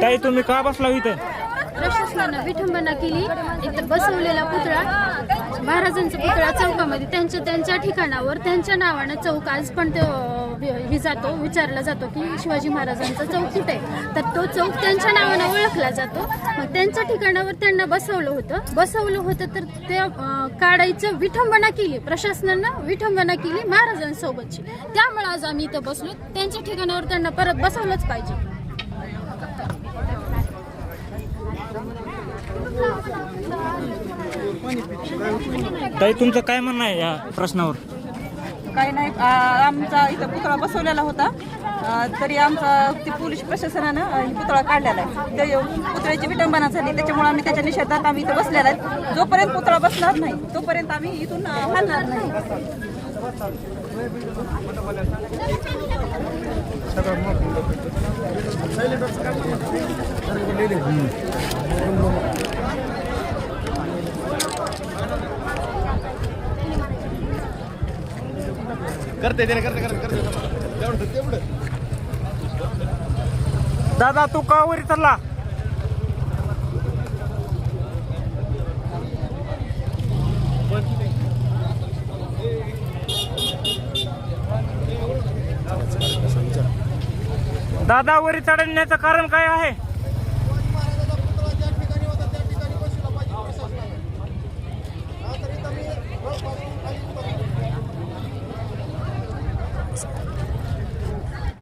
ताई तुम्ही का बसला इथं? प्रशासनानं विठंबना केली. एक बसवलेला पुतळा, महाराजांचा पुतळा चौकामध्ये त्यांच्या ठिकाणावर त्यांच्या नावानं चौक आज पण विचारला जातो की शिवाजी महाराजांचा चौक कुठे आहे. तर तो चौक त्यांच्या नावानं ओळखला जातो. मग त्यांच्या ठिकाणावर त्यांना बसवलं होतं तर ते काढायचं विठंबना केली. प्रशासनानं विठंबना केली महाराजांसोबतची. त्यामुळे आज आम्ही इथं बसलो. त्यांच्या ठिकाणावर त्यांना परत बसवलंच पाहिजे. ताई तुमचं काय म्हणणं आहे या प्रश्नावर? काही नाही, आमचा इथं पुतळा बसवलेला होता, तरी आमचा ती पोलीस प्रशासनानं ही पुतळा काढलेला आहे. ते पुतळ्याची विटंबना झाली, त्याच्यामुळे आम्ही त्याच्या निषेधात आम्ही इथं बसलेला आहे. जोपर्यंत पुतळा बसणार नाही तोपर्यंत आम्ही इथून हलणार नाही. दादा तू का वरी चालला? दादा वरी चढण्याचं कारण काय आहे?